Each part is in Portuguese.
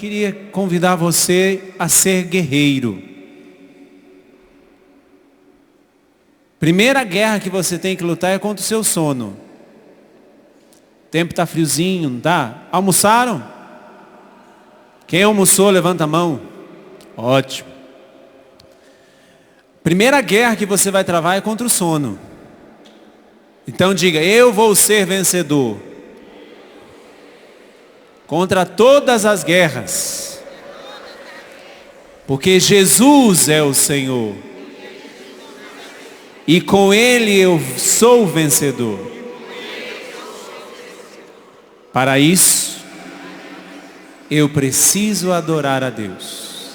queria convidar você a ser guerreiro. Primeira guerra que você tem que lutar é contra o seu sono. O tempo está friozinho, não tá? Almoçaram? Quem almoçou, levanta a mão. Ótimo. Primeira guerra que você vai travar é contra o sono. Então diga, eu vou ser vencedor. Contra todas as guerras. Porque Jesus é o Senhor. E com Ele eu sou vencedor. Para isso, eu preciso adorar a Deus.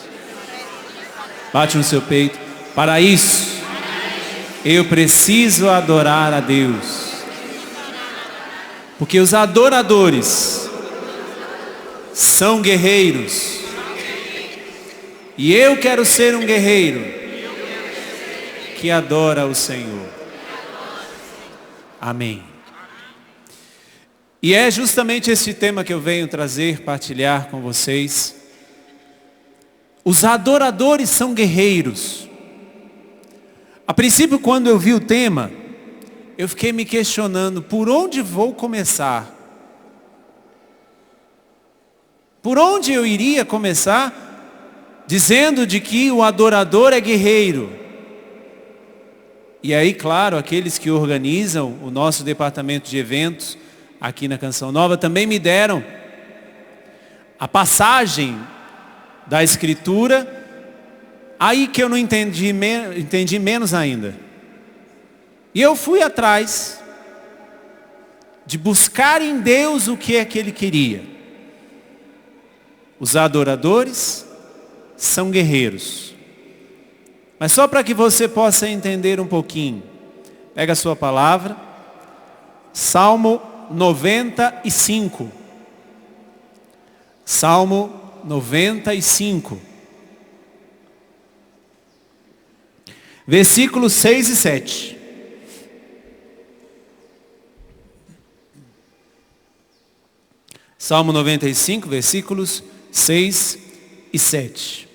Bate no seu peito. Para isso, eu preciso adorar a Deus. Porque os adoradores são guerreiros. E eu quero ser um guerreiro que adora o Senhor. Amém. E é justamente esse tema que eu venho trazer, partilhar com vocês. Os adoradores são guerreiros. A princípio, quando eu vi o tema, eu fiquei me questionando, por onde vou começar? Por onde eu iria começar dizendo de que o adorador é guerreiro? E aí, claro, aqueles que organizam o nosso departamento de eventos aqui na Canção Nova também me deram a passagem da Escritura, aí que eu não entendi menos ainda. E eu fui atrás de buscar em Deus o que é que Ele queria. Os adoradores são guerreiros. Mas só para que você possa entender um pouquinho, pega a sua palavra, Salmo 95. Salmo 95. Versículos 6 e 7. Salmo 95, versículos 6 e 7.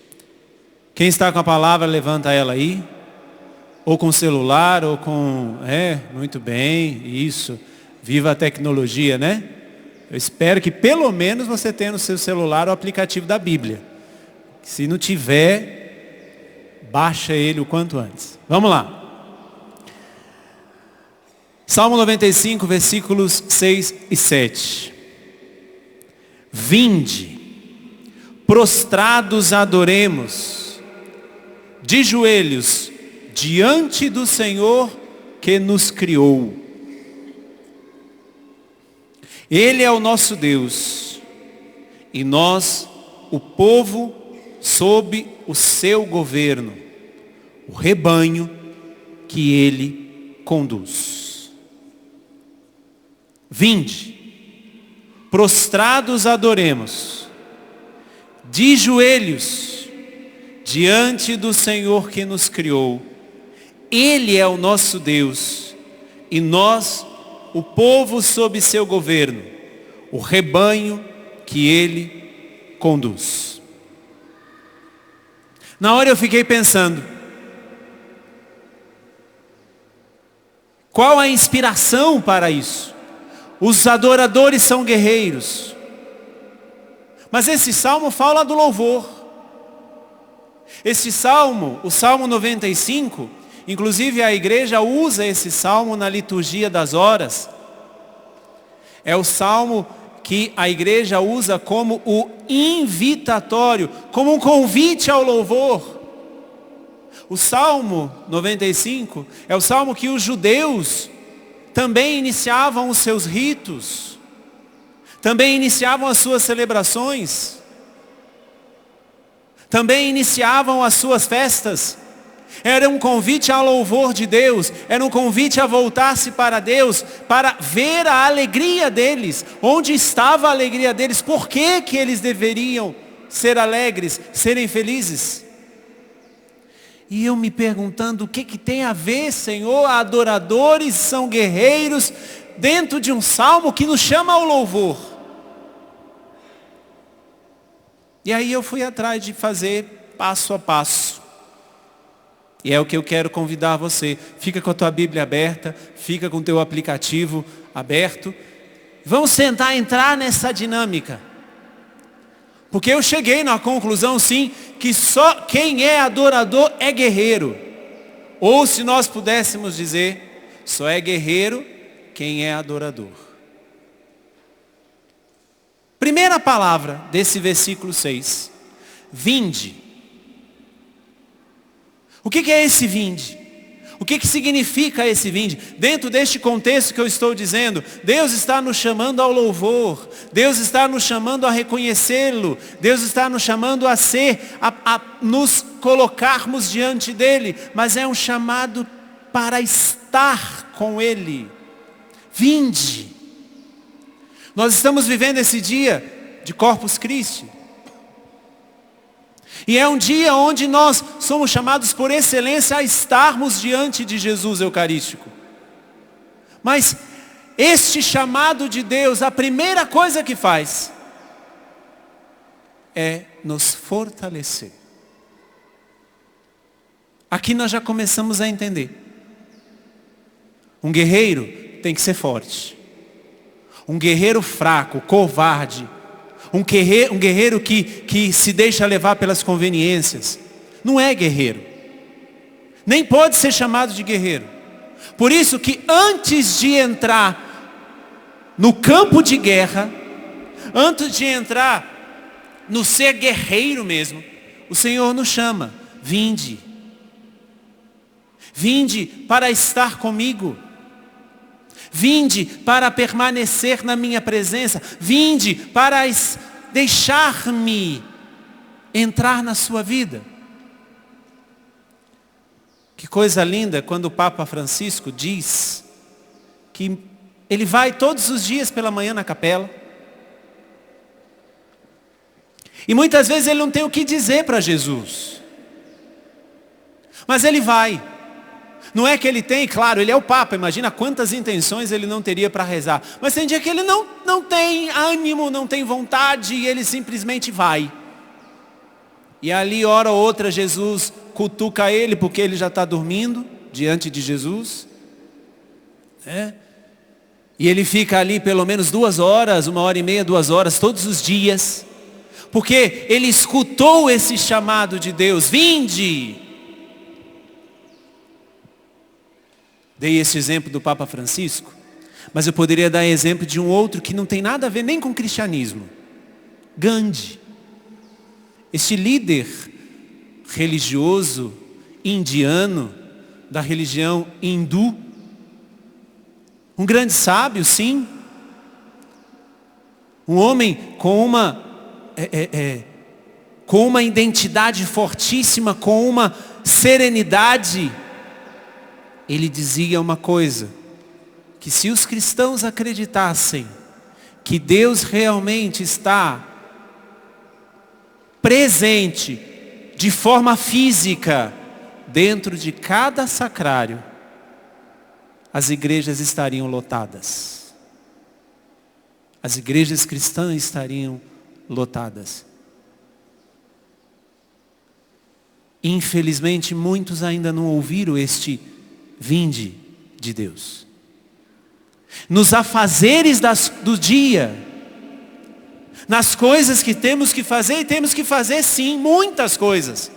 Quem está com a palavra, levanta ela aí. Ou com celular, ou com... muito bem, isso. Viva a tecnologia, né? Eu espero que pelo menos você tenha no seu celular o aplicativo da Bíblia. Se não tiver, baixa ele o quanto antes. Vamos lá. Salmo 95, versículos 6 e 7. Vinde, prostrados adoremos, de joelhos, diante do Senhor que nos criou. Ele é o nosso Deus, e nós, o povo, sob o seu governo, o rebanho que Ele conduz. Vinde, prostrados adoremos, de joelhos, diante do Senhor que nos criou. Ele é o nosso Deus, e nós, o povo sob seu governo, o rebanho que Ele conduz. Na hora eu fiquei pensando, qual a inspiração para isso? Os adoradores são guerreiros. Mas esse salmo fala do louvor. Esse salmo, o Salmo 95, inclusive a igreja usa esse salmo na liturgia das horas. É o salmo que a igreja usa como o invitatório, como um convite ao louvor. O Salmo 95 é o salmo que os judeus também iniciavam os seus ritos, também iniciavam as suas celebrações, também iniciavam as suas festas. Era um convite ao louvor de Deus, era um convite a voltar-se para Deus, para ver a alegria deles, onde estava a alegria deles, por que que eles deveriam ser alegres, serem felizes. E eu me perguntando, o que que tem a ver, Senhor, adoradores são guerreiros, dentro de um salmo que nos chama ao louvor. E aí eu fui atrás de fazer passo a passo. E é o que eu quero convidar você. Fica com a tua Bíblia aberta, fica com o teu aplicativo aberto. Vamos tentar entrar nessa dinâmica. Porque eu cheguei na conclusão, sim, que só quem é adorador é guerreiro. Ou se nós pudéssemos dizer, só é guerreiro quem é adorador. Primeira palavra desse versículo 6. Vinde. O que é esse vinde? O que significa esse vinde? Dentro deste contexto que eu estou dizendo, Deus está nos chamando ao louvor, Deus está nos chamando a reconhecê-lo, Deus está nos chamando a nos colocarmos diante dEle, mas é um chamado para estar com Ele. Vinde. Nós estamos vivendo esse dia de Corpus Christi. E é um dia onde nós somos chamados por excelência a estarmos diante de Jesus Eucarístico. Mas este chamado de Deus, a primeira coisa que faz é nos fortalecer. Aqui nós já começamos a entender. Um guerreiro tem que ser forte. Um guerreiro fraco, covarde, um guerreiro que se deixa levar pelas conveniências, não é guerreiro. Nem pode ser chamado de guerreiro. Por isso que antes de entrar no campo de guerra, antes de entrar no ser guerreiro mesmo, o Senhor nos chama, vinde. Vinde para estar comigo. Vinde para permanecer na minha presença. Vinde para deixar-me entrar na sua vida. Que coisa linda quando o Papa Francisco diz que ele vai todos os dias pela manhã na capela. E muitas vezes ele não tem o que dizer para Jesus. Mas ele vai. Não é que ele tem, claro, ele é o Papa, imagina quantas intenções ele não teria para rezar. Mas tem dia que ele não tem ânimo, não tem vontade e ele simplesmente vai. E ali, hora ou outra, Jesus cutuca ele porque ele já está dormindo diante de Jesus. E ele fica ali pelo menos 2 horas, 1h30, 2 horas, todos os dias. Porque ele escutou esse chamado de Deus, vinde. Dei esse exemplo do Papa Francisco, mas eu poderia dar exemplo de um outro que não tem nada a ver nem com o cristianismo. Gandhi. Este líder religioso indiano, da religião hindu. Um grande sábio, sim. Um homem com uma identidade fortíssima, com uma serenidade. Ele dizia uma coisa, que se os cristãos acreditassem que Deus realmente está presente de forma física dentro de cada sacrário, as igrejas estariam lotadas. As igrejas cristãs estariam lotadas. Infelizmente, muitos ainda não ouviram este vinde de Deus. Nos afazeres do dia, nas coisas que temos que fazer, e temos que fazer sim, muitas coisas.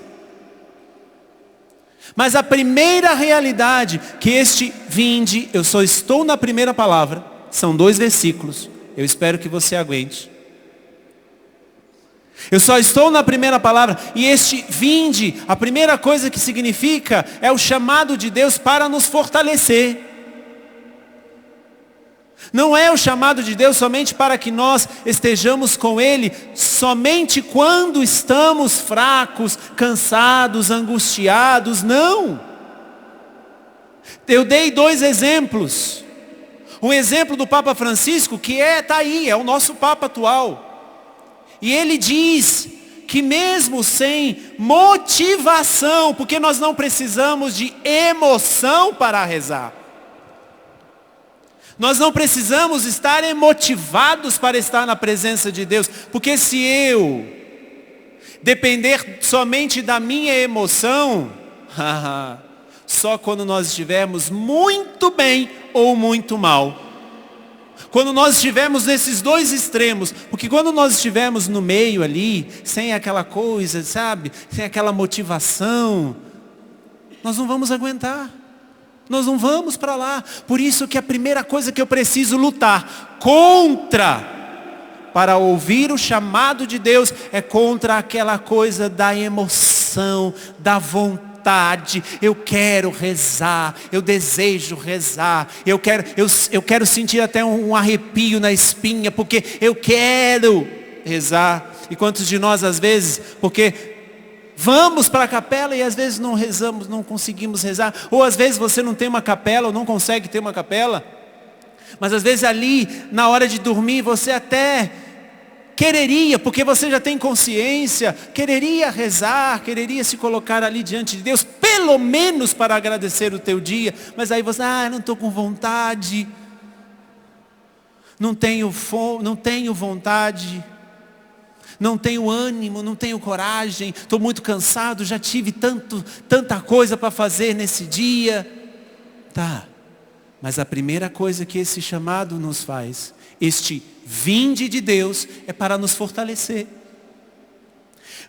Mas a primeira realidade que este vinde, eu só estou na primeira palavra, são 2 versículos, eu espero que você aguente. Eu só estou na primeira palavra, e este vinde, a primeira coisa que significa é o chamado de Deus para nos fortalecer. Não é o chamado de Deus somente para que nós estejamos com Ele somente quando estamos fracos, cansados, angustiados, não. Eu dei 2 exemplos. Um exemplo do Papa Francisco, que está aí, é o nosso Papa atual. E ele diz que mesmo sem motivação, porque nós não precisamos de emoção para rezar. Nós não precisamos estar motivados para estar na presença de Deus. Porque se eu depender somente da minha emoção, só quando nós estivermos muito bem ou muito mal. Quando nós estivermos nesses dois extremos, porque quando nós estivermos no meio ali, sem aquela coisa, sabe, sem aquela motivação, nós não vamos aguentar. Nós não vamos para lá. Por isso que a primeira coisa que eu preciso lutar contra, para ouvir o chamado de Deus, é contra aquela coisa da emoção, da vontade. Eu quero rezar, eu desejo rezar, eu quero sentir até um arrepio na espinha, porque eu quero rezar. E quantos de nós às vezes, porque vamos para a capela e às vezes não rezamos, não conseguimos rezar. Ou às vezes você não tem uma capela, ou não consegue ter uma capela. Mas às vezes ali, na hora de dormir, você até quereria, porque você já tem consciência, quereria rezar, quereria se colocar ali diante de Deus, pelo menos para agradecer o teu dia. Mas aí você, não estou com vontade, não tenho vontade. Não tenho ânimo, não tenho coragem, estou muito cansado, já tive tanta coisa para fazer nesse dia. Tá, mas a primeira coisa que esse chamado nos faz, este vinde de Deus, é para nos fortalecer.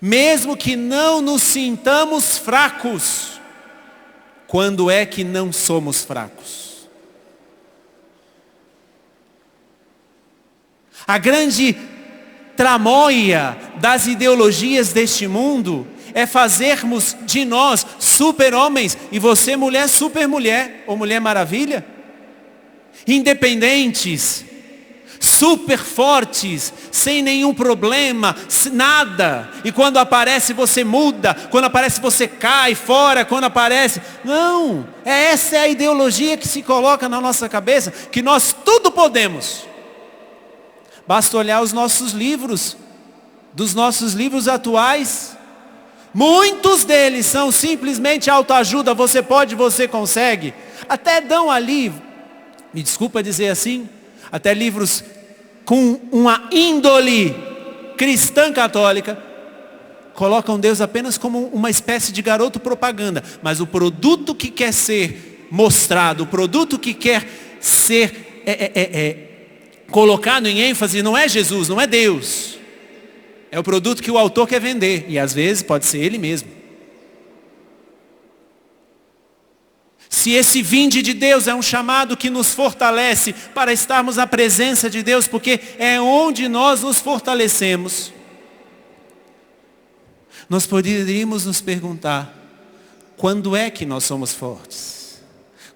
Mesmo que não nos sintamos fracos, quando é que não somos fracos? A grande tramóia das ideologias deste mundo é fazermos de nós super-homens e você mulher super-mulher ou mulher maravilha, independentes, super fortes, sem nenhum problema, nada. E quando aparece você muda, quando aparece você cai fora, quando aparece... Não, essa é a ideologia que se coloca na nossa cabeça, que nós tudo podemos. Basta olhar os nossos livros, dos nossos livros atuais. Muitos deles são simplesmente autoajuda, você pode, você consegue. Até dão ali, me desculpa dizer assim, até livros com uma índole cristã católica, colocam Deus apenas como uma espécie de garoto propaganda. Mas o produto que quer ser mostrado, o produto que quer ser colocado em ênfase não é Jesus, não é Deus. É o produto que o autor quer vender. E às vezes pode ser ele mesmo. Se esse vinde de Deus é um chamado que nos fortalece para estarmos na presença de Deus, porque é onde nós nos fortalecemos, nós poderíamos nos perguntar, quando é que nós somos fortes?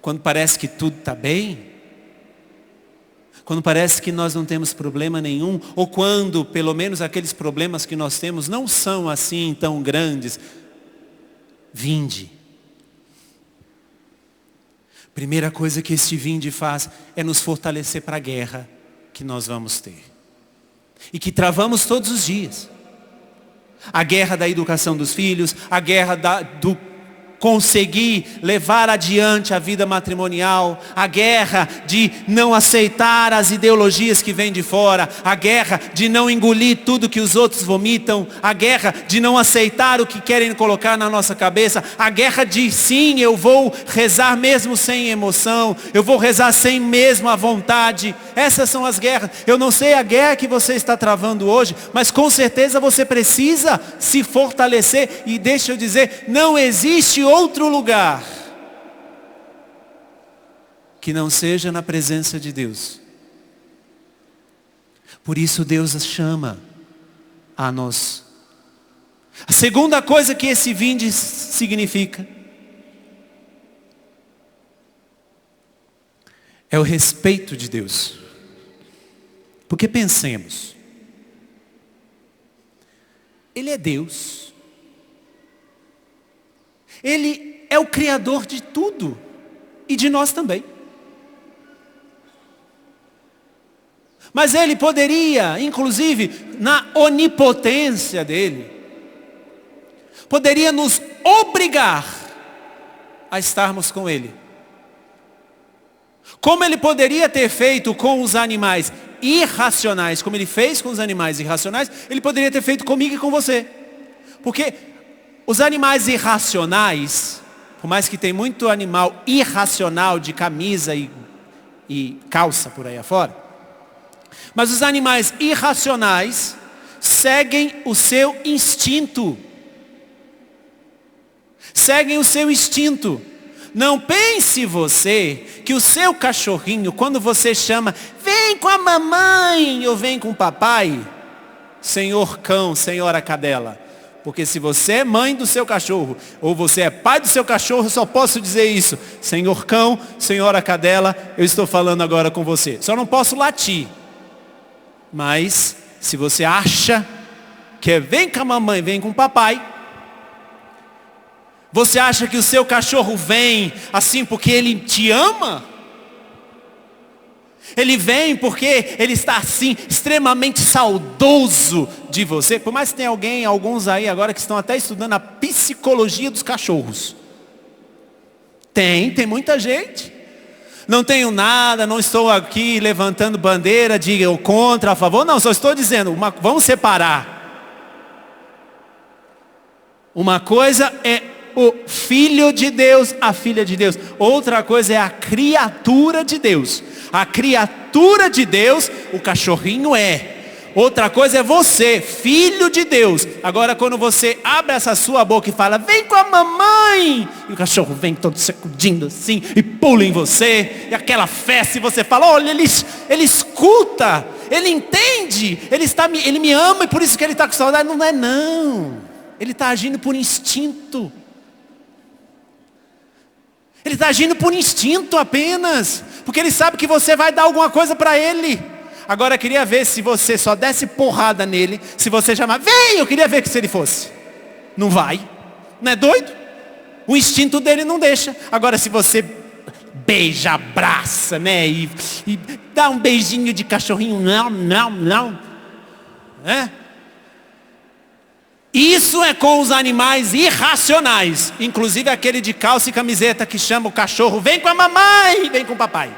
Quando parece que tudo está bem? Quando parece que nós não temos problema nenhum, ou quando, pelo menos, aqueles problemas que nós temos não são assim tão grandes. Vinde. Primeira coisa que este vinde faz é nos fortalecer para a guerra que nós vamos ter. E que travamos todos os dias. A guerra da educação dos filhos, a guerra do conseguir levar adiante a vida matrimonial, a guerra de não aceitar as ideologias que vêm de fora, a guerra de não engolir tudo que os outros vomitam, a guerra de não aceitar o que querem colocar na nossa cabeça, a guerra de sim, eu vou rezar mesmo sem emoção, eu vou rezar sem mesmo a vontade. Essas são as guerras. Eu não sei a guerra que você está travando hoje, mas com certeza você precisa se fortalecer. E deixa eu dizer, não existe outro lugar que não seja na presença de Deus. Por isso Deus chama a nós. A segunda coisa que esse vinde significa é o respeito de Deus. Porque pensemos, Ele é Deus. Ele é o Criador de tudo. E de nós também. Mas Ele poderia, inclusive, na onipotência dEle, poderia nos obrigar a estarmos com Ele. Como Ele poderia ter feito com os animais irracionais, como Ele fez com os animais irracionais, Ele poderia ter feito comigo e com você. Porque os animais irracionais, por mais que tem muito animal irracional de camisa e calça por aí afora, mas os animais irracionais seguem o seu instinto. Seguem o seu instinto. Não pense você que o seu cachorrinho, quando você chama, vem com a mamãe ou vem com o papai, senhor cão, senhora cadela. Porque se você é mãe do seu cachorro, ou você é pai do seu cachorro, eu só posso dizer isso. Senhor cão, senhora cadela, eu estou falando agora com você. Só não posso latir. Mas, se você acha que vem com a mamãe, vem com o papai, você acha que o seu cachorro vem assim porque ele te ama? Ele vem porque ele está assim, extremamente saudoso de você. Por mais que tenha alguns aí agora que estão até estudando a psicologia dos cachorros. Tem muita gente. Não tenho nada, não estou aqui levantando bandeira de contra, a favor. Não, só estou dizendo, vamos separar. Uma coisa é o filho de Deus, a filha de Deus. Outra coisa é a criatura de Deus. A criatura de Deus, o cachorrinho é. Outra coisa é você, filho de Deus. Agora quando você abre essa sua boca e fala, vem com a mamãe, e o cachorro vem todo sacudindo assim, e pula em você, e aquela festa, e você fala, olha, ele escuta, ele entende, ele me ama, e por isso que ele está com saudade. Não é não, ele está agindo por instinto. Ele está agindo por instinto apenas, porque ele sabe que você vai dar alguma coisa para ele. Agora eu queria ver se você só desse porrada nele, se você chamar, vem, eu queria ver que se ele fosse. Não vai, não é doido? O instinto dele não deixa. Agora se você beija, abraça, né, e dá um beijinho de cachorrinho, não, né? Isso é com os animais irracionais, inclusive aquele de calça e camiseta que chama o cachorro, vem com a mamãe, vem com o papai.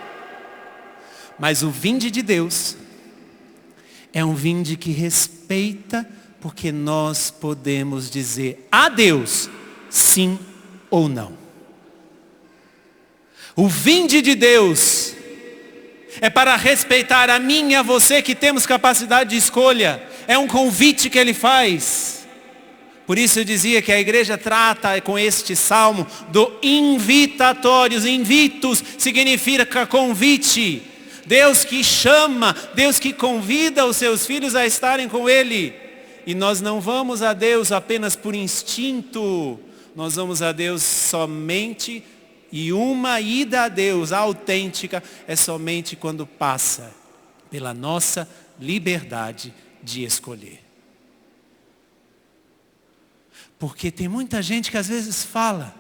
Mas o vinde de Deus é um vinde que respeita, porque nós podemos dizer a Deus sim ou não. O vinde de Deus é para respeitar a mim e a você que temos capacidade de escolha. É um convite que Ele faz. Por isso eu dizia que a igreja trata com este salmo do invitatórios. Invitos significa convite. Deus que chama, Deus que convida os seus filhos a estarem com Ele. E nós não vamos a Deus apenas por instinto. Nós vamos a Deus somente, e uma ida a Deus autêntica é somente quando passa pela nossa liberdade de escolher. Porque tem muita gente que às vezes fala,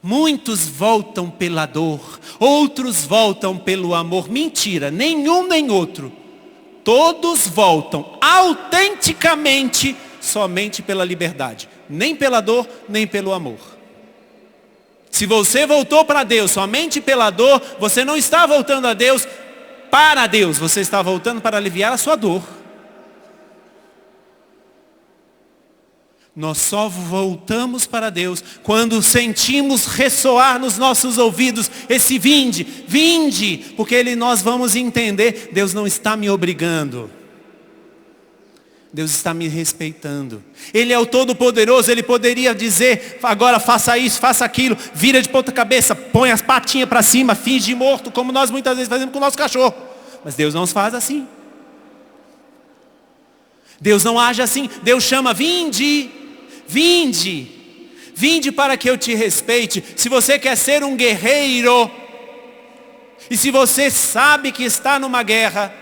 muitos voltam pela dor, outros voltam pelo amor. Mentira, nenhum nem outro. Todos voltam autenticamente somente pela liberdade. Nem pela dor, nem pelo amor. Se você voltou para Deus somente pela dor, você não está voltando a Deus para Deus. Você está voltando para aliviar a sua dor. Nós só voltamos para Deus quando sentimos ressoar nos nossos ouvidos esse vinde, porque nós vamos entender, Deus não está me obrigando. Deus está me respeitando. Ele é o Todo-Poderoso, Ele poderia dizer, agora faça isso, faça aquilo, vira de ponta cabeça, põe as patinhas para cima, finge morto, como nós muitas vezes fazemos com o nosso cachorro. Mas Deus não faz assim. Deus não age assim. Deus chama, vinde para que eu te respeite. Se você quer ser um guerreiro, e se você sabe que está numa guerra,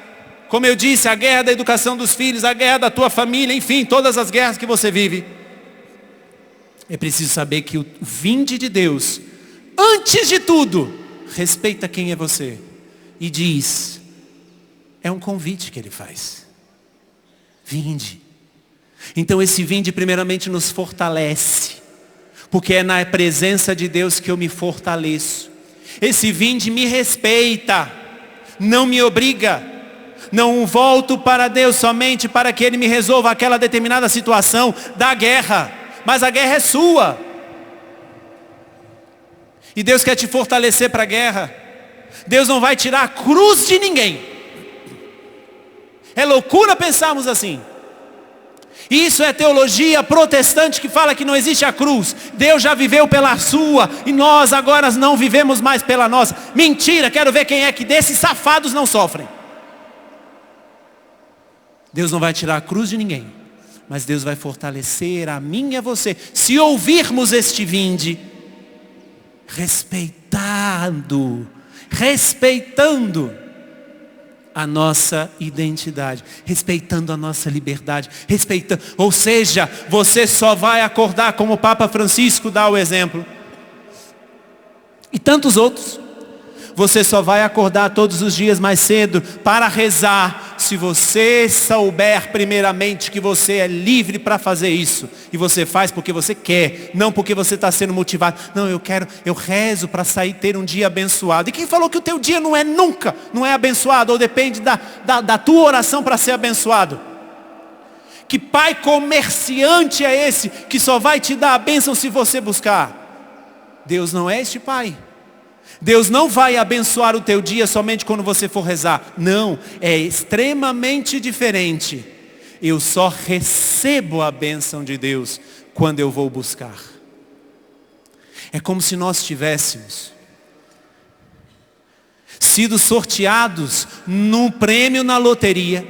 como eu disse, a guerra da educação dos filhos, a guerra da tua família, enfim, todas as guerras que você vive, é preciso saber que o vinde de Deus, antes de tudo, respeita quem é você, e diz, é um convite que Ele faz. Vinde. Então esse vinde primeiramente nos fortalece, porque é na presença de Deus que eu me fortaleço. Esse vinde me respeita, não me obriga, Não volto para Deus somente para que Ele me resolva aquela determinada situação da guerra. Mas a guerra é sua. E Deus quer te fortalecer para a guerra. Deus não vai tirar a cruz de ninguém. É loucura pensarmos assim. Isso é teologia protestante que fala que não existe a cruz. Deus já viveu pela sua e nós agora não vivemos mais pela nossa. Mentira, quero ver quem é que desses safados não sofrem. Deus não vai tirar a cruz de ninguém, mas Deus vai fortalecer a mim e a você. Se ouvirmos este vinde, respeitando a nossa identidade, respeitando a nossa liberdade, ou seja, você só vai acordar como o Papa Francisco dá o exemplo, e tantos outros. Você só vai acordar todos os dias mais cedo para rezar, se você souber primeiramente que você é livre para fazer isso. E você faz porque você quer, não porque você está sendo motivado. Não, eu rezo para sair, ter um dia abençoado. E quem falou que o teu dia não é abençoado, ou depende da tua oração para ser abençoado? Que pai comerciante é esse, que só vai te dar a bênção se você buscar? Deus não é este pai. Deus não vai abençoar o teu dia somente quando você for rezar. Não, é extremamente diferente. Eu só recebo a bênção de Deus quando eu vou buscar. É como se nós tivéssemos sido sorteados num prêmio na loteria.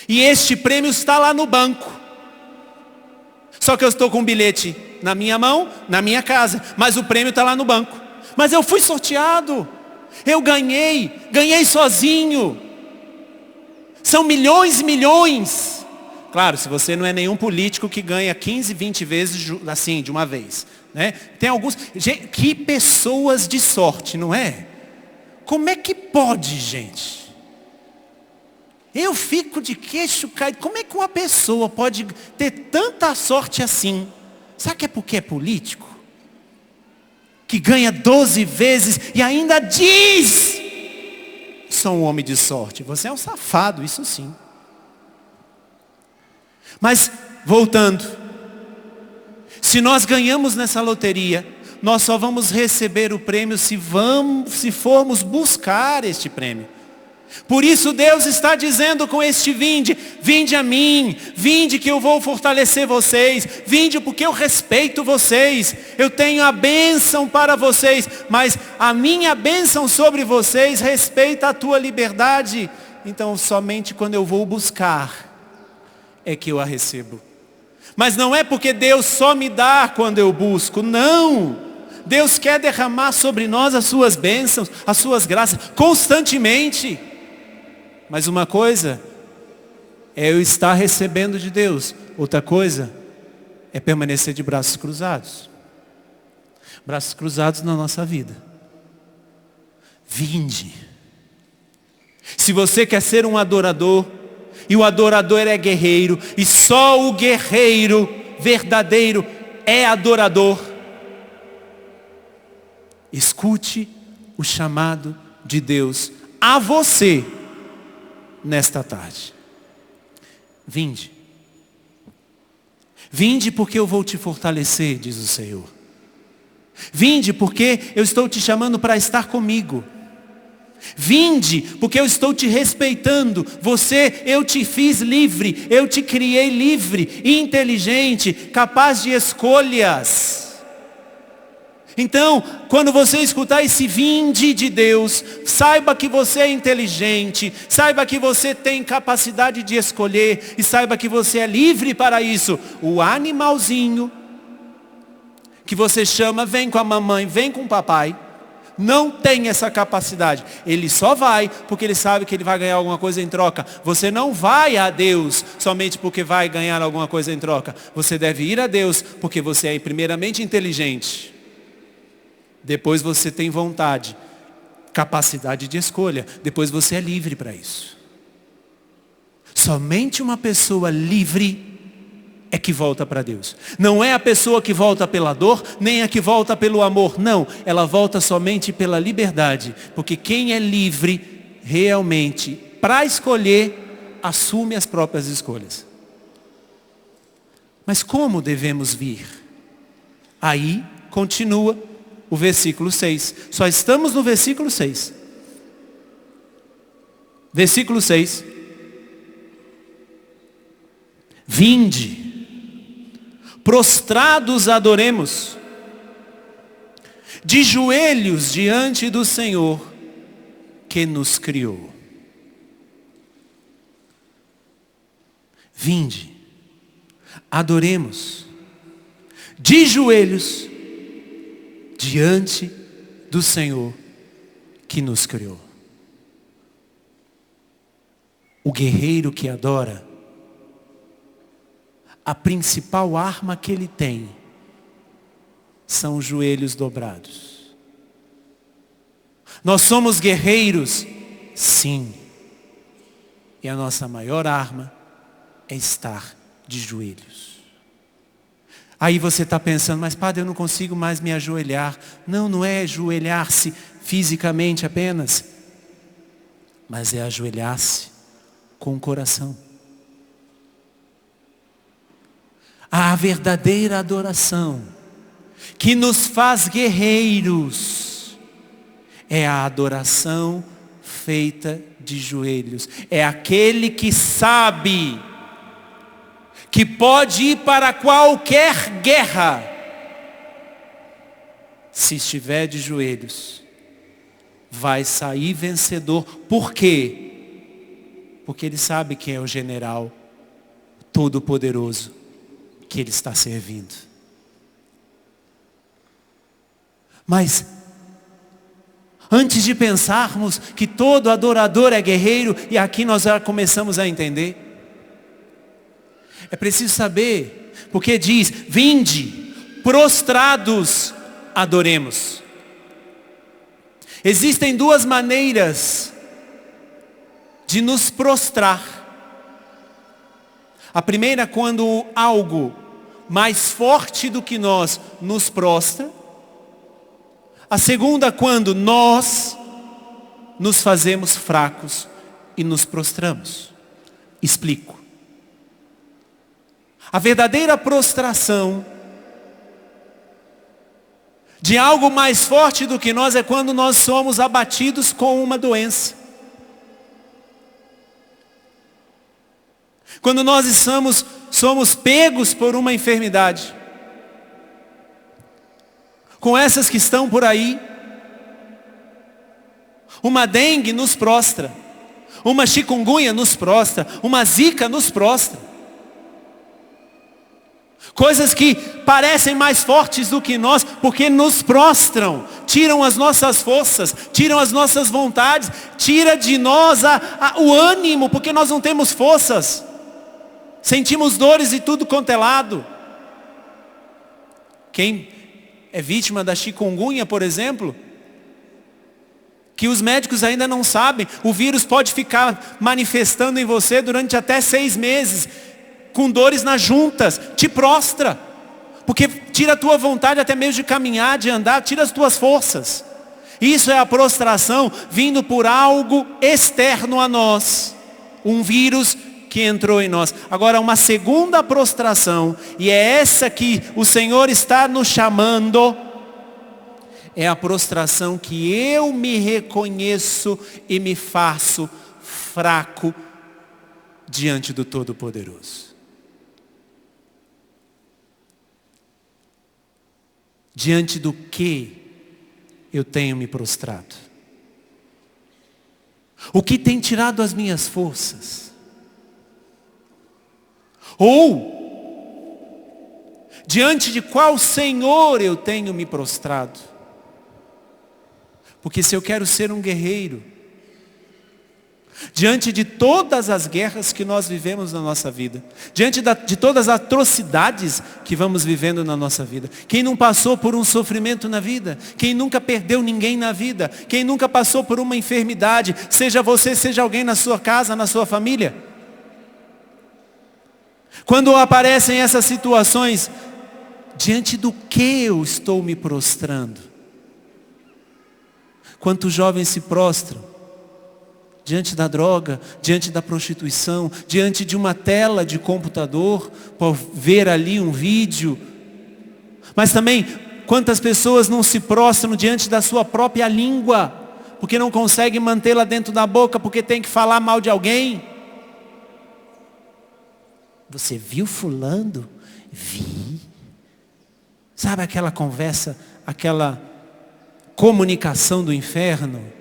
E este prêmio está lá no banco. Só que eu estou com um bilhete na minha mão, na minha casa, mas o prêmio está lá no banco. Mas eu fui sorteado, eu ganhei sozinho. São milhões e milhões. Claro, se você não é nenhum político que ganha 15, 20 vezes assim, de uma vez, né? Tem alguns, gente, que pessoas de sorte, não é? Como é que pode, gente? Eu fico de queixo caído. Como é que uma pessoa pode ter tanta sorte assim? Será que é porque é político? Que ganha 12 vezes e ainda diz: sou um homem de sorte. Você é um safado, isso sim. Mas, voltando. Se nós ganhamos nessa loteria, nós só vamos receber o prêmio se formos buscar este prêmio. Por isso Deus está dizendo com este vinde: vinde a mim, vinde que eu vou fortalecer vocês, vinde porque eu respeito vocês, eu tenho a bênção para vocês, mas a minha bênção sobre vocês respeita a tua liberdade. Então somente quando eu vou buscar é que eu a recebo. Mas não é porque Deus só me dá quando eu busco, não. Deus quer derramar sobre nós as suas bênçãos, as suas graças, constantemente. Mas uma coisa é eu estar recebendo de Deus. Outra coisa é permanecer de braços cruzados. Braços cruzados na nossa vida. Vinde. Se você quer ser um adorador, e o adorador é guerreiro, e só o guerreiro verdadeiro é adorador, escute o chamado de Deus a você nesta tarde. Vinde. Vinde porque eu vou te fortalecer, diz o Senhor. Vinde porque eu estou te chamando para estar comigo. Vinde porque eu estou te respeitando. Eu te fiz livre, eu te criei livre, inteligente, capaz de escolhas. Então, quando você escutar esse vinde de Deus, saiba que você é inteligente, saiba que você tem capacidade de escolher e saiba que você é livre para isso. O animalzinho que você chama, vem com a mamãe, vem com o papai, não tem essa capacidade. Ele só vai porque ele sabe que ele vai ganhar alguma coisa em troca. Você não vai a Deus somente porque vai ganhar alguma coisa em troca. Você deve ir a Deus porque você é primeiramente inteligente. Depois você tem vontade, capacidade de escolha. Depois você é livre para isso. Somente uma pessoa livre é que volta para Deus. Não é a pessoa que volta pela dor, nem a que volta pelo amor. Não, ela volta somente pela liberdade. Porque quem é livre realmente, para escolher, assume as próprias escolhas. Mas como devemos vir? Aí continua o versículo 6. Só estamos no versículo 6. Versículo 6. Vinde, prostrados adoremos, de joelhos diante do Senhor que nos criou. Vinde, adoremos, de joelhos diante do Senhor que nos criou. O guerreiro que adora, a principal arma que ele tem são os joelhos dobrados. Nós somos guerreiros, sim. E a nossa maior arma é estar de joelhos. Aí você está pensando, mas padre, eu não consigo mais me ajoelhar. Não, não é ajoelhar-se fisicamente apenas, mas é ajoelhar-se com o coração. A verdadeira adoração que nos faz guerreiros é a adoração feita de joelhos. É aquele que sabe que pode ir para qualquer guerra se estiver de joelhos, vai sair vencedor. Por quê? Porque ele sabe quem é o general todo-poderoso que ele está servindo. Mas antes de pensarmos que todo adorador é guerreiro, e aqui nós já começamos a entender, é preciso saber, porque diz, vinde, prostrados adoremos. Existem duas maneiras de nos prostrar. A primeira, quando algo mais forte do que nós nos prostra. A segunda, quando nós nos fazemos fracos e nos prostramos. Explico. A verdadeira prostração de algo mais forte do que nós é quando nós somos abatidos com uma doença. Quando nós somos pegos por uma enfermidade. Com essas que estão por aí. Uma dengue nos prostra. Uma chikungunya nos prostra. Uma zika nos prostra. Coisas que parecem mais fortes do que nós, porque nos prostram, tiram as nossas forças, tiram as nossas vontades, tira de nós o ânimo, porque nós não temos forças. Sentimos dores e tudo quanto é lado. Quem é vítima da chikungunya, por exemplo, que os médicos ainda não sabem, o vírus pode ficar manifestando em você durante até 6 meses, com dores nas juntas, te prostra, porque tira a tua vontade até mesmo de caminhar, de andar, tira as tuas forças. Isso é a prostração vindo por algo externo a nós, um vírus que entrou em nós. Agora, uma segunda prostração, e é essa que o Senhor está nos chamando, é a prostração que eu me reconheço e me faço fraco diante do Todo-Poderoso. Diante do que eu tenho me prostrado? O que tem tirado as minhas forças? Ou, diante de qual Senhor eu tenho me prostrado? Porque se eu quero ser um guerreiro, diante de todas as guerras que nós vivemos na nossa vida, diante de todas as atrocidades que vamos vivendo na nossa vida, quem não passou por um sofrimento na vida, quem nunca perdeu ninguém na vida, quem nunca passou por uma enfermidade, seja você, seja alguém na sua casa, na sua família, quando aparecem essas situações, diante do que eu estou me prostrando? Quantos jovens se prostram diante da droga, diante da prostituição, diante de uma tela de computador, por ver ali um vídeo. Mas também, quantas pessoas não se prostram diante da sua própria língua, porque não conseguem mantê-la dentro da boca, porque tem que falar mal de alguém. Você viu fulano? Vi. Sabe aquela conversa, aquela comunicação do inferno?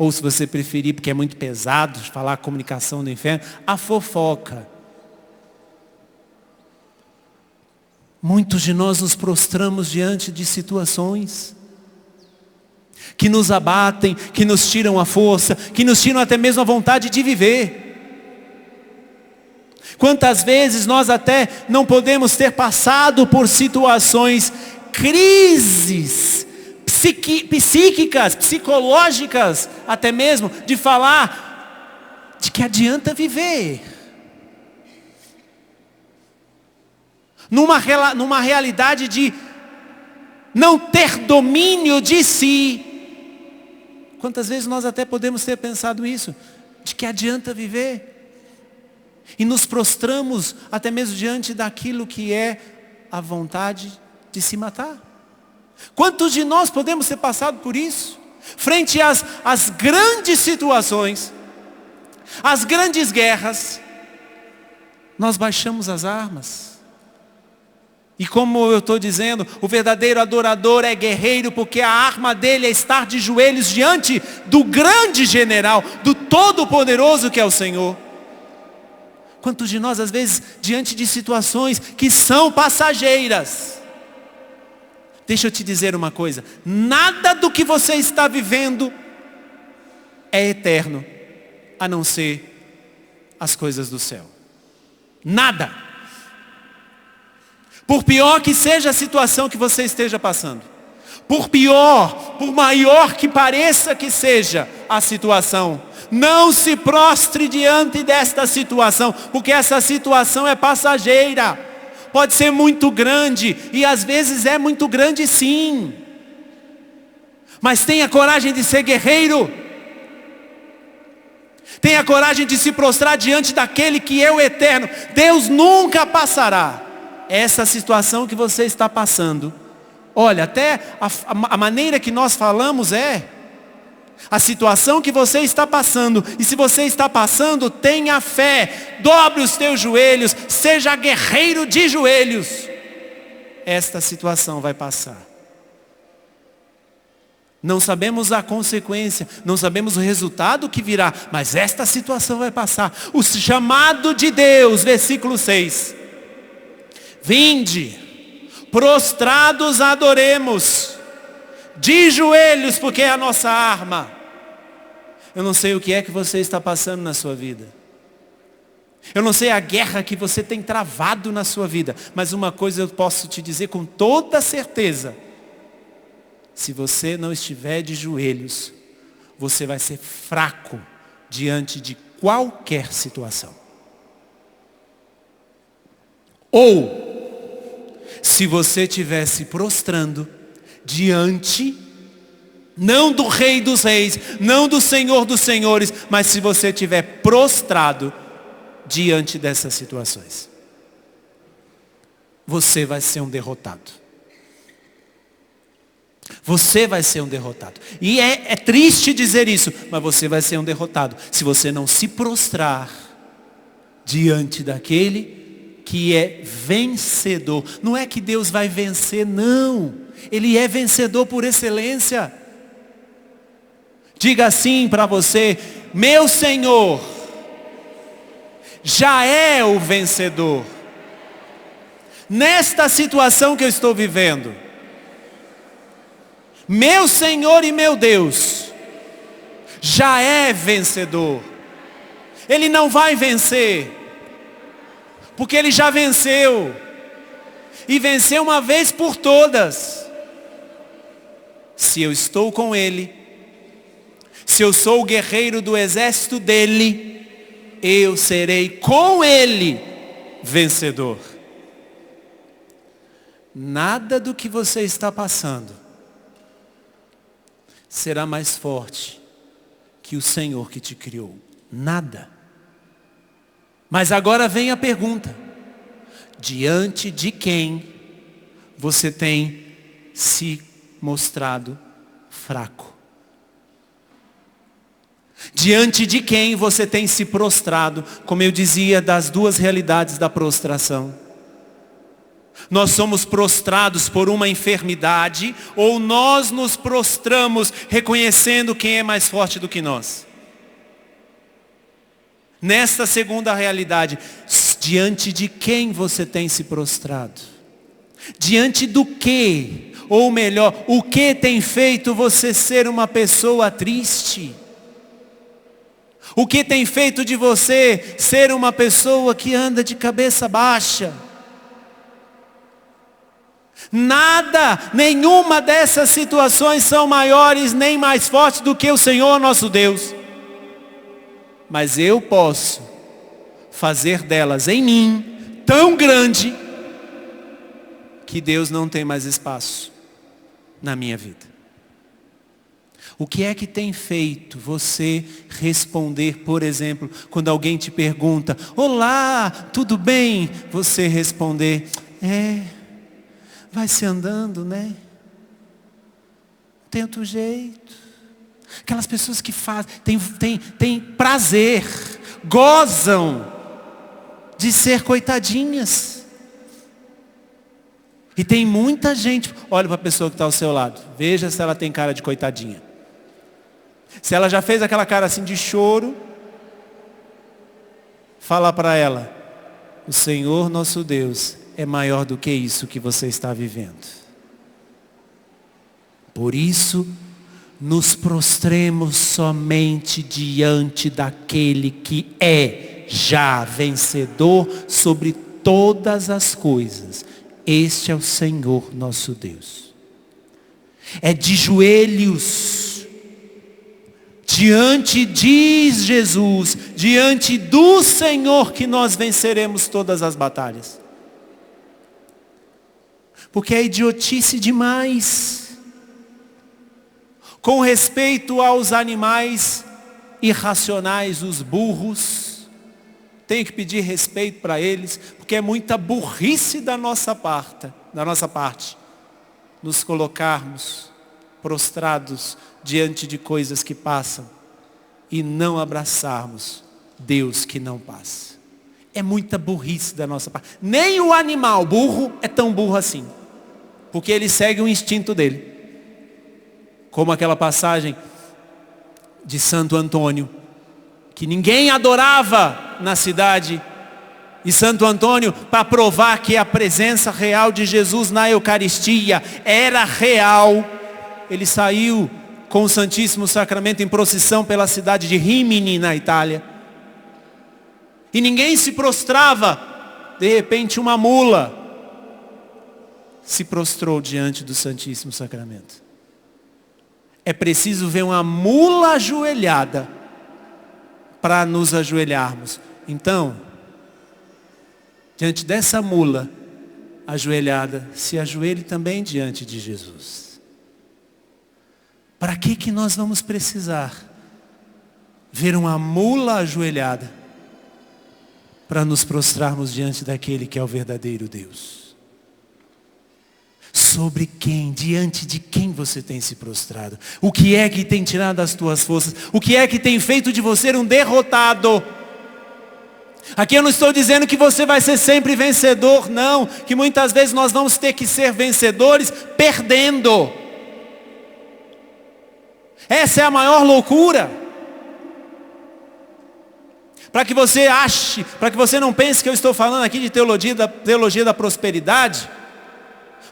Ou se você preferir, porque é muito pesado falar a comunicação do inferno, a fofoca. Muitos de nós nos prostramos diante de situações que nos abatem, que nos tiram a força, que nos tiram até mesmo a vontade de viver. Quantas vezes nós até não podemos ter passado por situações, crises psíquicas, psicológicas, até mesmo, de falar de que adianta viver. Numa realidade de não ter domínio de si. Quantas vezes nós até podemos ter pensado isso, de que adianta viver. E nos prostramos até mesmo diante daquilo que é a vontade de se matar. Quantos de nós podemos ter passado por isso? Frente às grandes situações, às grandes guerras, nós baixamos as armas. E como eu estou dizendo, o verdadeiro adorador é guerreiro, porque a arma dele é estar de joelhos diante do grande general, do todo-poderoso que é o Senhor. Quantos de nós, às vezes, diante de situações que são passageiras. Deixa eu te dizer uma coisa, nada do que você está vivendo é eterno, a não ser as coisas do céu. Nada. Por pior que seja a situação que você esteja passando, por maior que pareça que seja a situação, não se prostre diante desta situação, porque essa situação é passageira. Pode ser muito grande, e às vezes é muito grande sim. Mas tenha coragem de ser guerreiro. Tenha coragem de se prostrar diante daquele que é o eterno. Deus nunca passará essa situação que você está passando. Olha, até a maneira que nós falamos é a situação que você está passando. E se você está passando, tenha fé, dobre os teus joelhos, seja guerreiro de joelhos. Esta situação vai passar. Não sabemos a consequência, não sabemos o resultado que virá, mas esta situação vai passar. O chamado de Deus, versículo 6. Vinde, prostrados adoremos, de joelhos, porque é a nossa arma. Eu não sei o que é que você está passando na sua vida. Eu não sei a guerra que você tem travado na sua vida. Mas uma coisa eu posso te dizer com toda certeza. Se você não estiver de joelhos, você vai ser fraco diante de qualquer situação. Ou, se você estiver se prostrando diante, não do Rei dos Reis, não do Senhor dos Senhores, mas se você estiver prostrado diante dessas situações, você vai ser um derrotado. Você vai ser um derrotado. E é triste dizer isso, mas você vai ser um derrotado se você não se prostrar diante daquele que é vencedor. Não é que Deus vai vencer, não. Ele é vencedor por excelência. Diga assim para você: meu Senhor já é o vencedor. Nesta situação que eu estou vivendo, meu Senhor e meu Deus já é vencedor. Ele não vai vencer, porque Ele já venceu. E venceu uma vez por todas. Se eu estou com Ele, se eu sou o guerreiro do exército dEle, eu serei com Ele vencedor. Nada do que você está passando será mais forte que o Senhor que te criou. Nada. Mas agora vem a pergunta: diante de quem você tem se mostrado fraco? Diante de quem você tem se prostrado? Como eu dizia, das duas realidades da prostração. Nós somos prostrados por uma enfermidade, ou nós nos prostramos reconhecendo quem é mais forte do que nós? Nesta segunda realidade, diante de quem você tem se prostrado? Diante do que? Ou melhor, o que tem feito você ser uma pessoa triste? O que tem feito de você ser uma pessoa que anda de cabeça baixa? Nada, nenhuma dessas situações são maiores nem mais fortes do que o Senhor nosso Deus. Mas eu posso fazer delas em mim tão grande que Deus não tem mais espaço na minha vida. O que é que tem feito você responder, por exemplo, quando alguém te pergunta: olá, tudo bem? Você responder: vai se andando, né? Tem outro jeito. Aquelas pessoas que fazem, tem prazer, gozam de ser coitadinhas. E tem muita gente, olha para a pessoa que está ao seu lado, veja se ela tem cara de coitadinha. Se ela já fez aquela cara assim de choro, fala para ela: o Senhor nosso Deus é maior do que isso que você está vivendo. Por isso, nos prostremos somente diante daquele que é já vencedor sobre todas as coisas. Este é o Senhor nosso Deus. É de joelhos diante de Jesus, diante do Senhor, que nós venceremos todas as batalhas. Porque é idiotice demais. Com respeito aos animais irracionais, os burros, tenho que pedir respeito para eles, porque é muita burrice da nossa parte, nos colocarmos prostrados diante de coisas que passam e não abraçarmos Deus que não passa. É muita burrice da nossa parte. Nem o animal burro é tão burro assim, porque ele segue o instinto dele. Como aquela passagem de Santo Antônio, que ninguém adorava na cidade, e Santo Antônio, para provar que a presença real de Jesus na Eucaristia era real, ele saiu com o Santíssimo Sacramento em procissão pela cidade de Rimini, na Itália. E ninguém se prostrava. De repente uma mula se prostrou diante do Santíssimo Sacramento. É preciso ver uma mula ajoelhada para nos ajoelharmos. Então, diante dessa mula ajoelhada, se ajoelhe também diante de Jesus. Para que nós vamos precisar ver uma mula ajoelhada para nos prostrarmos diante daquele que é o verdadeiro Deus? Sobre quem, diante de quem você tem se prostrado? O que é que tem tirado as tuas forças? O que é que tem feito de você um derrotado? Aqui eu não estou dizendo que você vai ser sempre vencedor, não. Que muitas vezes nós vamos ter que ser vencedores perdendo. Essa é a maior loucura. Para que você ache, para que você não pense que eu estou falando aqui de teologia da prosperidade.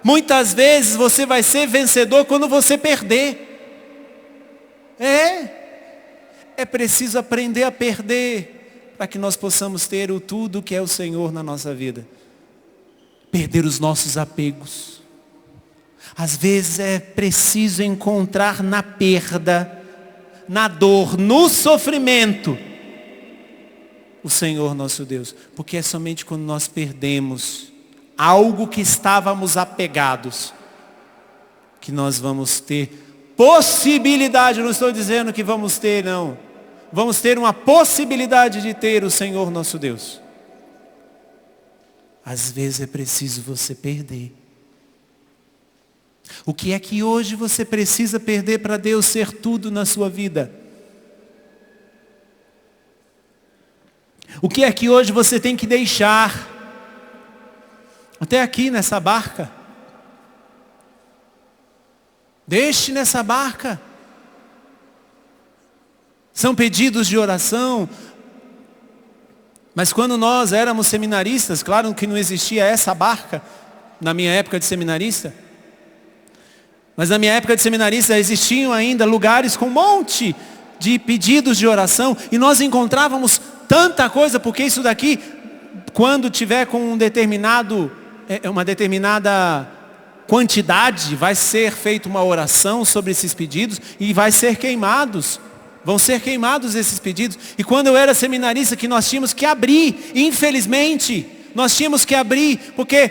Muitas vezes você vai ser vencedor quando você perder. É preciso aprender a perder, para que nós possamos ter o tudo que é o Senhor na nossa vida. Perder os nossos apegos. Às vezes é preciso encontrar na perda, na dor, no sofrimento, o Senhor nosso Deus. Porque é somente quando nós perdemos algo que estávamos apegados, que nós vamos ter possibilidade, não estou dizendo que vamos ter, não, vamos ter uma possibilidade de ter o Senhor nosso Deus. Às vezes é preciso você perder. O que é que hoje você precisa perder para Deus ser tudo na sua vida? O que é que hoje você tem que deixar? Até aqui nessa barca. Deixe nessa barca. São pedidos de oração. Mas quando nós éramos seminaristas, claro que não existia essa barca na minha época de seminarista. Mas na minha época de seminarista existiam ainda lugares com um monte de pedidos de oração. E nós encontrávamos tanta coisa, porque isso daqui, quando tiver com uma determinada quantidade, vai ser feita uma oração sobre esses pedidos e vai ser queimados. Vão ser queimados esses pedidos. E quando eu era seminarista, que nós tínhamos que abrir, infelizmente, nós tínhamos que abrir, porque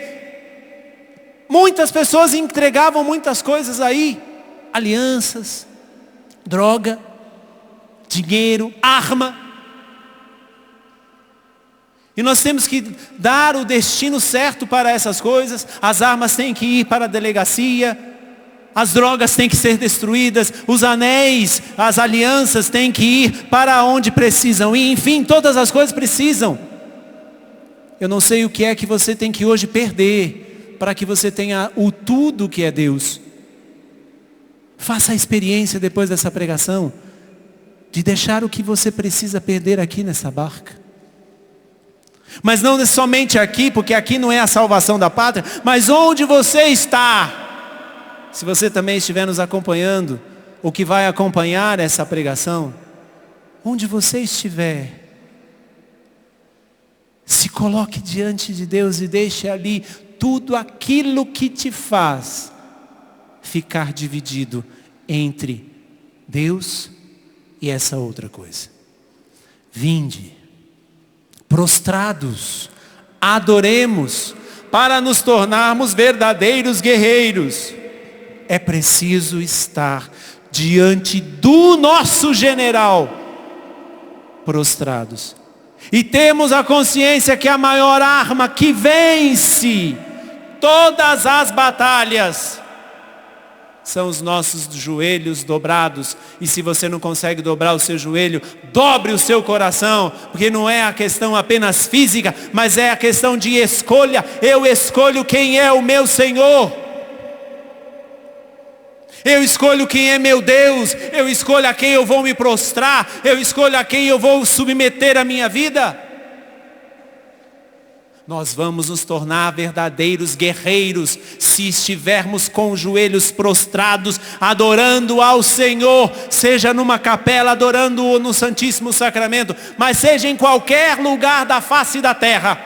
muitas pessoas entregavam muitas coisas aí. Alianças, droga, dinheiro, arma. E nós temos que dar o destino certo para essas coisas. As armas têm que ir para a delegacia. As drogas têm que ser destruídas. Os anéis, as alianças têm que ir para onde precisam ir. Enfim, todas as coisas precisam. Eu não sei o que é que você tem que hoje perder para que você tenha o tudo que é Deus. Faça a experiência depois dessa pregação de deixar o que você precisa perder aqui nessa barca. Mas não somente aqui, porque aqui não é a salvação da pátria, mas onde você está. Se você também estiver nos acompanhando, ou que vai acompanhar essa pregação, onde você estiver, se coloque diante de Deus e deixe ali tudo aquilo que te faz ficar dividido entre Deus e essa outra coisa. Vinde, prostrados, adoremos, para nos tornarmos verdadeiros guerreiros. É preciso estar diante do nosso general, prostrados. E temos a consciência que a maior arma que vence todas as batalhas são os nossos joelhos dobrados. E se você não consegue dobrar o seu joelho, dobre o seu coração, porque não é a questão apenas física, mas é a questão de escolha. Eu escolho quem é o meu Senhor. Eu escolho quem é meu Deus. Eu escolho a quem eu vou me prostrar. Eu escolho a quem eu vou submeter a minha vida. Nós vamos nos tornar verdadeiros guerreiros se estivermos com os joelhos prostrados, adorando ao Senhor, seja numa capela, adorando-o no Santíssimo Sacramento, mas seja em qualquer lugar da face da terra,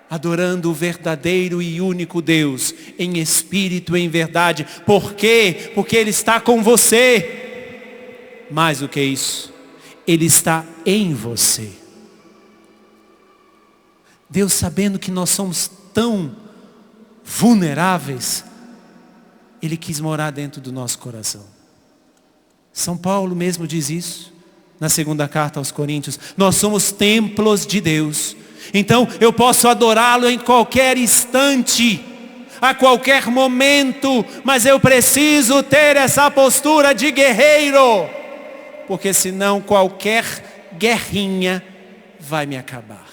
adorando o verdadeiro e único Deus, em espírito e em verdade. Por quê? Porque Ele está com você. Mais do que isso, Ele está em você. Deus, sabendo que nós somos tão vulneráveis, Ele quis morar dentro do nosso coração. São Paulo mesmo diz isso, na segunda carta aos Coríntios. Nós somos templos de Deus. Então eu posso adorá-lo em qualquer instante, a qualquer momento, mas eu preciso ter essa postura de guerreiro, porque senão qualquer guerrinha vai me acabar.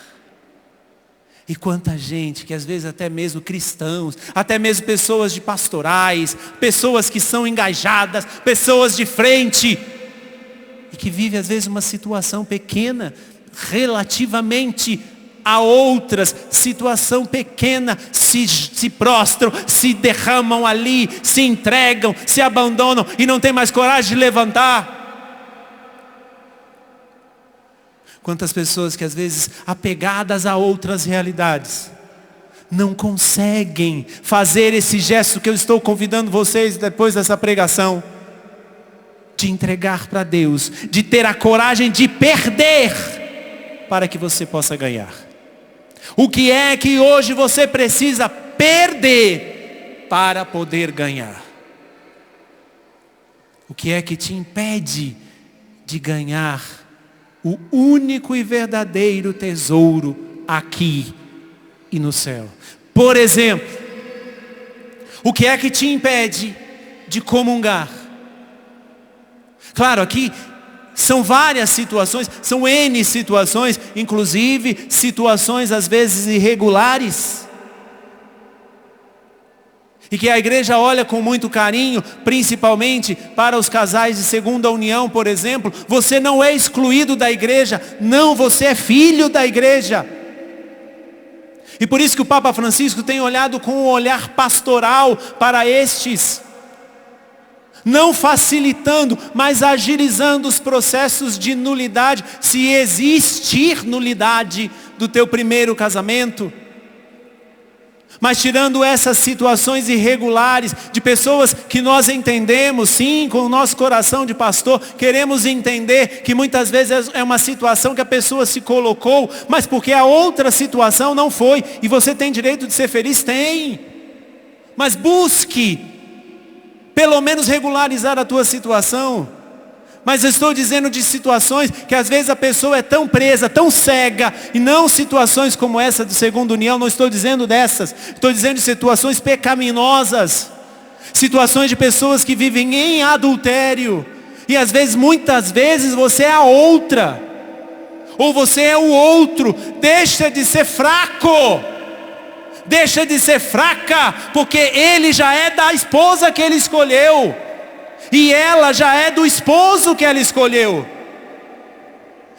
E quanta gente, que às vezes até mesmo cristãos, até mesmo pessoas de pastorais, pessoas que são engajadas, pessoas de frente, e que vivem às vezes uma situação pequena, relativamente a outras, situação pequena, se prostram, se derramam ali, se entregam, se abandonam e não tem mais coragem de levantar. Quantas pessoas que às vezes apegadas a outras realidades não conseguem fazer esse gesto que eu estou convidando vocês depois dessa pregação, de entregar para Deus, de ter a coragem de perder para que você possa ganhar. O que é que hoje você precisa perder para poder ganhar? O que é que te impede de ganhar o único e verdadeiro tesouro aqui e no céu. Por exemplo, o que é que te impede de comungar? Claro, aqui são várias situações, são N situações, inclusive situações às vezes irregulares, e que a igreja olha com muito carinho, principalmente para os casais de segunda união, por exemplo. Você não é excluído da igreja, não, você é filho da igreja. E por isso que o Papa Francisco tem olhado com um olhar pastoral para estes, não facilitando, mas agilizando os processos de nulidade, se existir nulidade do teu primeiro casamento. Mas tirando essas situações irregulares, de pessoas que nós entendemos, sim, com o nosso coração de pastor, queremos entender que muitas vezes é uma situação que a pessoa se colocou, mas porque a outra situação não foi, e você tem direito de ser feliz? Tem. Mas busque, pelo menos regularizar a tua situação. Mas eu estou dizendo de situações que às vezes a pessoa é tão presa, tão cega, e não situações como essa de segunda união, não estou dizendo dessas, estou dizendo de situações pecaminosas, situações de pessoas que vivem em adultério, e às vezes, muitas vezes, você é a outra, ou você é o outro. Deixa de ser fraco, deixa de ser fraca, porque ele já é da esposa que ele escolheu, e ela já é do esposo que ela escolheu.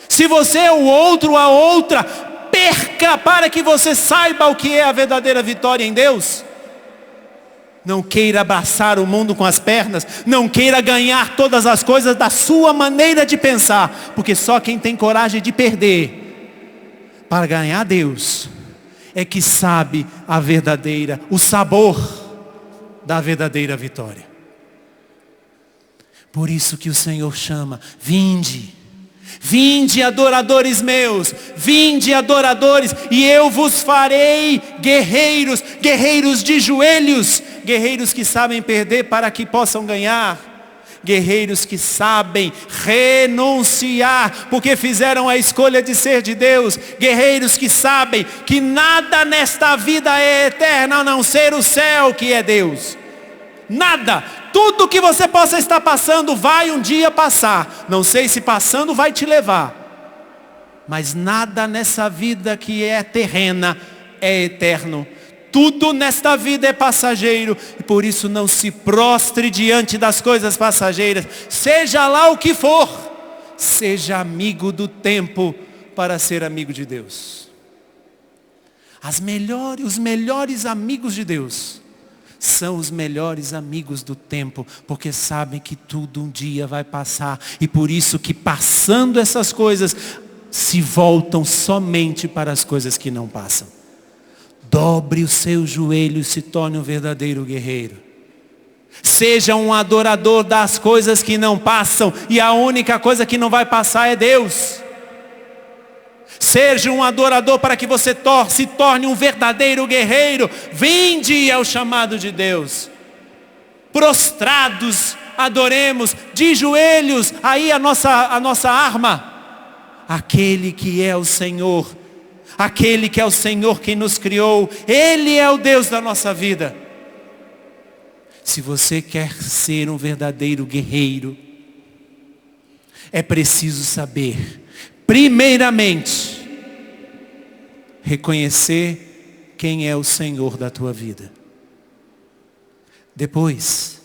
Se você é o outro, a outra, perca para que você saiba o que é a verdadeira vitória em Deus. Não queira abraçar o mundo com as pernas, não queira ganhar todas as coisas da sua maneira de pensar, porque só quem tem coragem de perder para ganhar Deus é que sabe o sabor da verdadeira vitória. Por isso que o Senhor chama: vinde, vinde adoradores meus, vinde adoradores, e eu vos farei guerreiros, guerreiros de joelhos, guerreiros que sabem perder para que possam ganhar, guerreiros que sabem renunciar, porque fizeram a escolha de ser de Deus, guerreiros que sabem que nada nesta vida é eterno, a não ser o céu que é Deus. Nada, tudo que você possa estar passando vai um dia passar, não sei se passando vai te levar, mas nada nessa vida que é terrena é eterno. Tudo nesta vida é passageiro, e por isso não se prostre diante das coisas passageiras, seja lá o que for, seja amigo do tempo para ser amigo de Deus. Os melhores amigos de Deus são os melhores amigos do tempo, porque sabem que tudo um dia vai passar, e por isso que passando essas coisas, se voltam somente para as coisas que não passam. Dobre os seus joelhos e se torne um verdadeiro guerreiro. Seja um adorador das coisas que não passam, e a única coisa que não vai passar é Deus. Seja um adorador para que você se torne um verdadeiro guerreiro. Vinde ao chamado de Deus. Prostrados, adoremos, de joelhos, aí a nossa arma. Aquele que é o Senhor, aquele que é o Senhor quem nos criou, Ele é o Deus da nossa vida. Se você quer ser um verdadeiro guerreiro, é preciso saber, primeiramente, reconhecer quem é o Senhor da tua vida. Depois,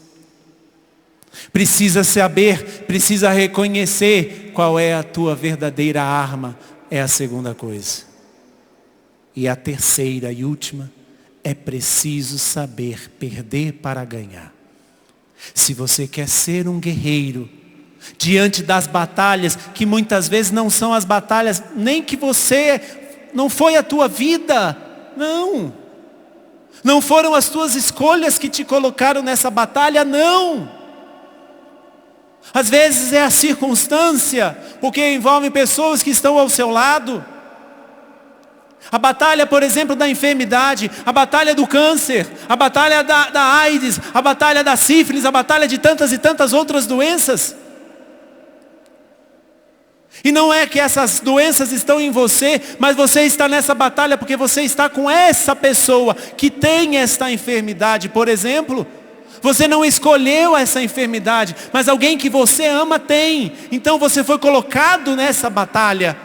precisa reconhecer qual é a tua verdadeira arma, é a segunda coisa. E a terceira e última, é preciso saber perder para ganhar. Se você quer ser um guerreiro, diante das batalhas, que muitas vezes não são as batalhas, nem que não foi a tua vida, não foram as tuas escolhas que te colocaram nessa batalha, não. Às vezes é a circunstância, porque envolve pessoas que estão ao seu lado. A batalha, por exemplo, da enfermidade, a batalha do câncer, a batalha da AIDS, a batalha da sífilis, a batalha de tantas e tantas outras doenças. E não é que essas doenças estão em você, mas você está nessa batalha porque você está com essa pessoa que tem esta enfermidade. Por exemplo, você não escolheu essa enfermidade, mas alguém que você ama tem. Então você foi colocado nessa batalha.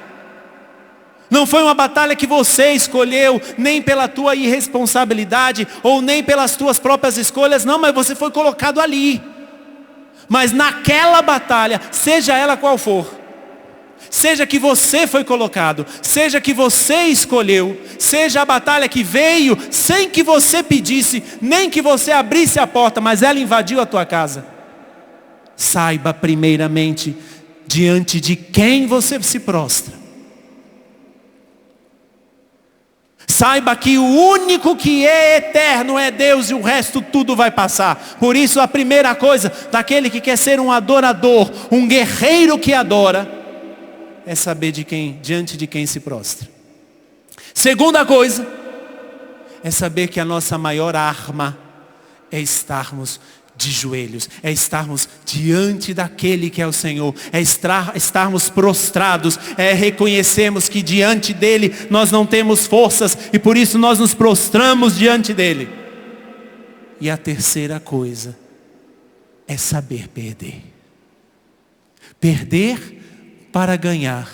Não foi uma batalha que você escolheu, nem pela tua irresponsabilidade, ou nem pelas tuas próprias escolhas, não, mas você foi colocado ali. Mas naquela batalha, seja ela qual for, seja que você foi colocado, seja que você escolheu, seja a batalha que veio sem que você pedisse, nem que você abrisse a porta, mas ela invadiu a tua casa. Saiba primeiramente diante de quem você se prostra. Saiba que o único que é eterno é Deus e o resto tudo vai passar. Por isso a primeira coisa daquele que quer ser um adorador, um guerreiro que adora, é saber diante de quem se prostra. Segunda coisa, é saber que a nossa maior arma é estarmos de joelhos, é estarmos diante daquele que é o Senhor, é estarmos prostrados, é reconhecermos que diante dele nós não temos forças e por isso nós nos prostramos diante dele. E a terceira coisa é saber perder. Perder para ganhar.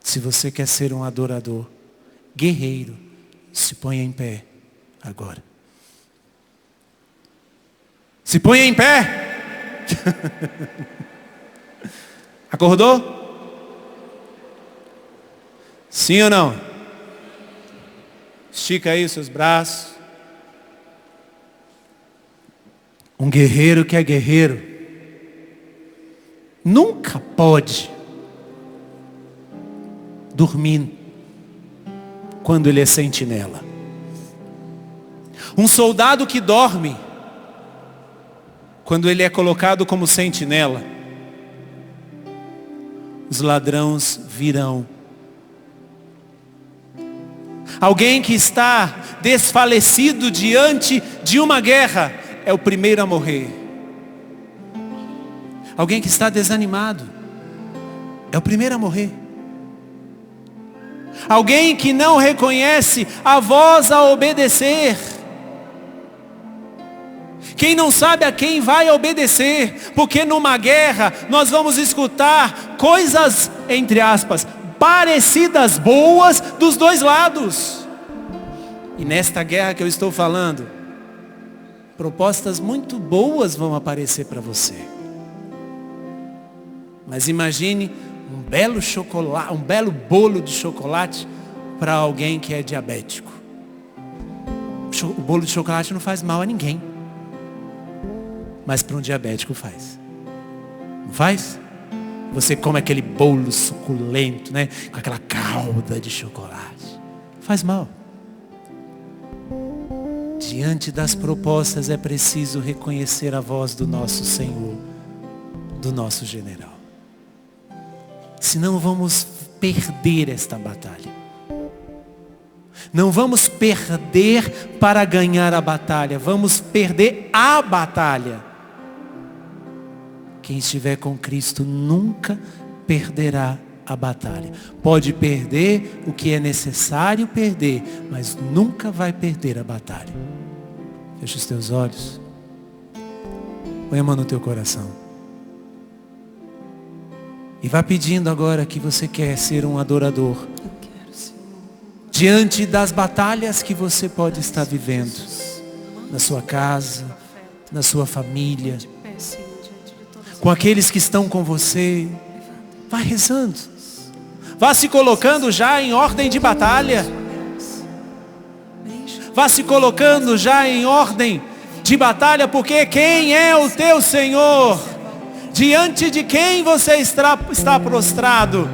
Se você quer ser um adorador, guerreiro, se ponha em pé agora. Se ponha em pé. Acordou? Sim ou não? Estica aí os seus braços. Um guerreiro que é guerreiro nunca pode dormir quando ele é sentinela. Um soldado que dorme quando ele é colocado como sentinela, os ladrões virão. Alguém que está desfalecido diante de uma guerra é o primeiro a morrer. Alguém que está desanimado é o primeiro a morrer. Alguém que não reconhece a voz a obedecer. Quem não sabe a quem vai obedecer, porque numa guerra nós vamos escutar coisas, entre aspas, parecidas boas dos dois lados. E nesta guerra que eu estou falando, propostas muito boas vão aparecer para você. Mas imagine um belo chocolate, um belo bolo de chocolate para alguém que é diabético. O bolo de chocolate não faz mal a ninguém. Mas para um diabético faz. Não faz? Você come aquele bolo suculento, né? Com aquela calda de chocolate. Faz mal. Diante das propostas é preciso reconhecer a voz do nosso Senhor, do nosso general. Senão vamos perder esta batalha. Não vamos perder para ganhar a batalha. Vamos perder a batalha. Quem estiver com Cristo nunca perderá a batalha. Pode perder o que é necessário perder, mas nunca vai perder a batalha. Fecha os teus olhos. Põe a mão no teu coração. E vá pedindo agora que você quer ser um adorador. Diante das batalhas que você pode estar vivendo. Na sua casa, na sua família. Com aqueles que estão com você. Vá rezando. Vá se colocando já em ordem de batalha. Vá se colocando já em ordem de batalha, porque quem é o teu Senhor? Diante de quem você está prostrado?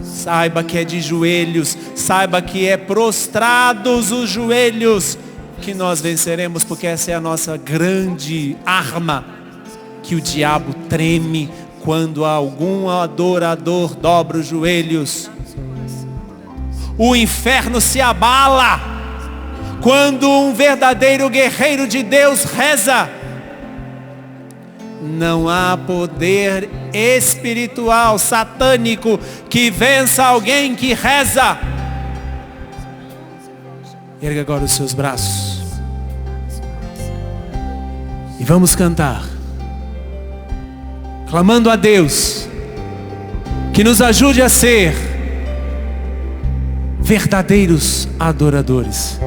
Saiba que é de joelhos, saiba que é prostrados os joelhos que nós venceremos, porque essa é a nossa grande arma. Que o diabo treme quando algum adorador dobra os joelhos. O inferno se abala quando um verdadeiro guerreiro de Deus reza. Não há poder espiritual, satânico, que vença alguém que reza. Erga agora os seus braços. E vamos cantar, clamando a Deus, que nos ajude a ser verdadeiros adoradores,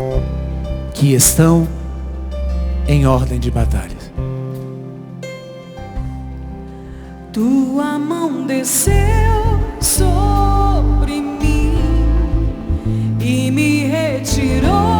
que estão em ordem de batalha. Tua mão desceu sobre mim e me retirou